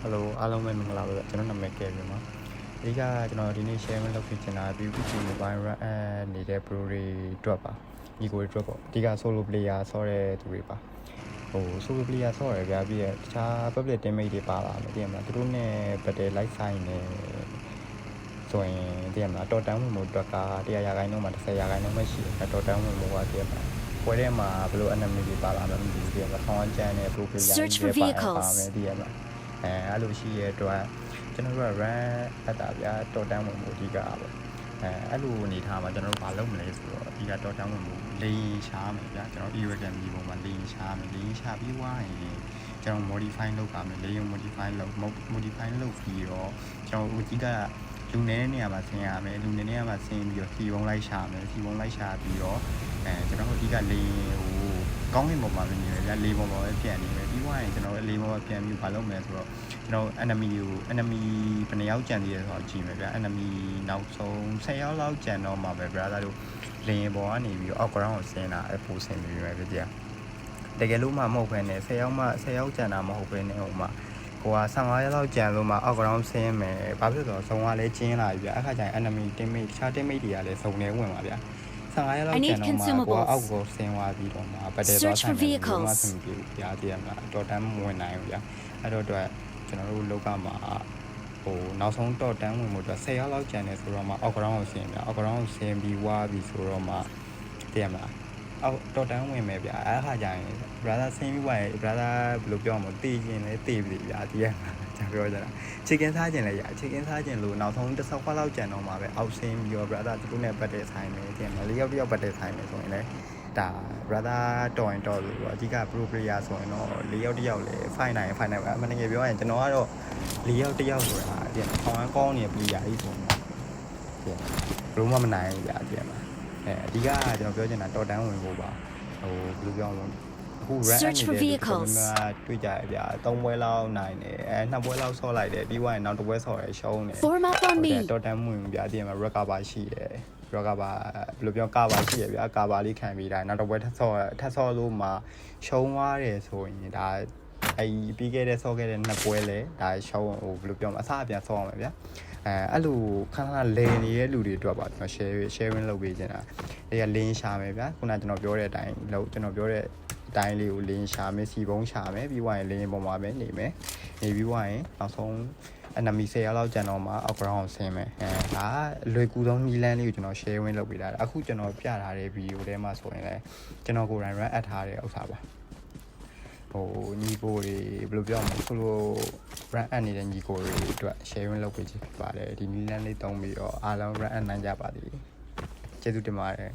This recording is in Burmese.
Hello အားလုံးပဲမင်္ဂလာပါဗျကျွန်တော်နာမည်ကယ်ပြီပါဒီကကျွန်တော်ဒီနေ့ share လုပ်ဖြစ်ချင်တာ PUBG Mobile Run နေတဲ့ pro တွေအတွက်ပါညီကိုတွေအတွက်ပေါ့ဒီက solo player ဆော့တဲ့သူတွေပါsolo player ဆော့ရပြပြီးတခြား public teammate တွေပါလာမယ်တည်ရမလားသူတို့နဲ့ battle light sign နဲ့ဆိုရင်တည်ရမလားတော်တန်းဝင်မှုအတွက်က100ရာခိုင်နှုန်းမှာ10ရာခိုင်နှုန်းပဲရှိတယ်တော်တန်းဝင်မှုကတည်ရမလားပွဲထဲမှာဘယ်လို enemy တွေပါလာမှမသိဘူးတည်ရမလားဆောင်းချမ်းနဲ့ pro player တွေပါမယ်တည်ရမလားအဲ့လိုရှိရတော့ကျွန်တော်တို့က run အပ်တာဗျာတော်တန်းဝင်မှုအဓိကပေါ့အဲ့လိုအနေထားမှာကျွန်တော်တို့ဘာလုပ်မလဲဆိုတော့အဓိကတော်တန်းဝင်မှုလေရှားမယ်ဗျာကျွန်တော် e-wagon ဒီပုံမှာလေရှားမယ်လေရှားပြီးွားရင်ကျွန်တော် modify လုပ်ပါမယ်လေရုံ modify လုပ်ပြီးတော့ကျွန်တော်အဓိကလူနေတဲ့နေရာမှာဆင်းရမယ်လူနေတဲ့နေရာမှာဆင်းပြီးတော့စီပုံလိုက်ရှာမယ်စီပုံလိုက်ရှာပြီးတော့ကျွန်တော်တို့အဓိကလေကောင်းကင်ပေါ်မှာပဲနေရဗျာလေပေါ်မှာပဲပြန်နေမယ်ပြီးွားရင်ကျွန်တော်လေပေါ်မှာပြန်ပြီးဘာလုပ်မလဲဆိုတော့ကျွန်တော် enemy ဘယ်နှယောက်ကြံသေးလဲဆိုတော့ကြည့်မယ်ဗျာ enemy နောက်ဆုံး10ယောက်လောက်ကြံတော့မှာပဲ brother တို့လေရင်ပေါ်ကနေပြီးတော့ ground ကိုဆင်းတာအပိုဆင်းပြီးပဲဗျာတကယ်လို့မှမဟုတ်ဘဲနဲ့10ယောက်ကြံတာမဟုတ်ဘဲနဲ့ဟိုမှာကိုက15ရက်လောက်ကြံလို့မှအောက် ground ဆင်းမယ်ဘာဖြစ်လို့လဲဆိုတော့ဇုံကလည်းကျင်းလာပြီဗျအခါကျရင် enemy teammate တခြား teammate တွေကလည်းဇုံထဲဝင်ပါဗျာ15ရက်လောက်ကျန်တော့မှကိုအောက်ကိုဆင်းသွားပြီးတော့မှပတ်တယ်သွားဆိုင်တယ်ဘာမှဆင်ပြေဘူးဗျာတည်ရမှာတော်တန်းမဝင်နိုင်ဘူးဗျာအဲ့တော့အတွက်ကျွန်တော်တို့လောကမှာနောက်ဆုံးတော့တန်းဝင်မှုအတွက်10ရက်လောက်ကျန်နေဆိုတော့မှအောက် ground ကိုဆင်းဗျာအောက် ground ကိုဆင်းပြီးဝါပြီးဆိုတော့မှတည်ရမှာအောက်တော့တန်းဝင်မယ်ဗျာအဲ့ခါကျရင် brother ဆင်းပြီးဝါရင် brother ဘယ်လိုပြောမလဲတေးခြင်းလဲတေးပြီဗျာတည်ရမှာကျွန်တော်ပြောကြတာ chicken စားခြင်းလဲရ chicken စားခြင်းလို့နောက်ဆုံးတစ်ဆောက်ခွက်လောက်ကျန်တော့မှာပဲအောက်ဆင်းပြီးတော့ brother သူတို့နဲ့ပတ်တယ်ဆိုင်မယ်တည်ရမှာ၄ယောက်တစ်ယောက်ပတ်တယ်ဆိုင်မယ်ဆိုရင်လဲဒါ brother တော်ရင်တော်လို့အဓိက pro player ဆိုရင်တော့၄ယောက်တစ်ယောက်လေ fight နိုင်အမှန်တကယ်ပြောရင်ကျွန်တော်ကတော့၄ယောက်တစ်ယောက်ဆိုတာတည်ရမှာခေါင်းကောင်းနေတဲ့ player ကြီးဆိုရင်တည်ရမှာဘလို့မနိုင်ဘူးဗျာတည်ရမှာအဓိကကျွန်တော်ပြောချင်တာတော်တန်းဝင်ဖို့ပါဘယ်လိုပြောမလဲအခု run နေတဲ့တွေ့ကြရဗျာ3ပွဲလောက်နိုင်တယ်2ပွဲလောက်ဆော့လိုက်တယ်ပြီးွားရင်နောက်တစ်ပွဲဆော့ရရှုံးတယ်တော်တန်းဝင်ဗျာတည်ရမှာ recover ရှိတယ်recover ဘယ်လိုပြောကာဗာရှိရဗျာကာဗာလေးခံပြီးတာနောက်တစ်ပွဲထပ်ဆော့လို့မှရှုံးသွားတယ်ဆိုရင်ဒါပြီးခဲ့တဲ့ဆော့ခဲ့တဲ့2ပွဲလဲဒါရှုံးဘယ်လိုပြောမလဲအစအပြန်ဆော့အောင်ဗျာအဲ့လိုခဏလဲနေတဲ့လူတွေအတွက်ပါကျွန်တော် sharing လုပ်ပေးချင်တာအဲ့ကလင်းရှာမယ်ဗျာခုနကကျွန်တော်ပြောတဲ့အတိုင်းကျွန်တော်ပြောတဲ့အတိုင်းလေးကိုလင်းရှာမယ်စီပုံးရှာမယ်ပြီးွားရင်လင်းပေါ်မှာပဲနေမယ်နေပြီးွားရင်နောက်ဆုံးenemy 10ရက်လောက်ကျန်တော့မှအောက် ground ကိုဆင်းမယ်ဒါလွယ်ကူဆုံးနီလန်းလေးကိုကျွန်တော် share ဝင်လုပ်ပေးတာအခုကျွန်တော်ပြထားတဲ့ video ထဲမှာဆိုရင်လည်းကျွန်တော်ကိုယ်တိုင် run အပ်ထားတဲ့ဥစ္စာပါညီကိုတွေဘယ်လိုပြောမလဲဆိုလို့ run အပ်နေတဲ့ညီကိုတွေအတွက် share ဝင်လုပ်ပေးချင်ပါတယ်ဒီနီလန်းလေးသုံးပြီးတော့အားလုံး run အပ်နိုင်ကြပါသည်ကျေးဇူးတင်ပါတယ်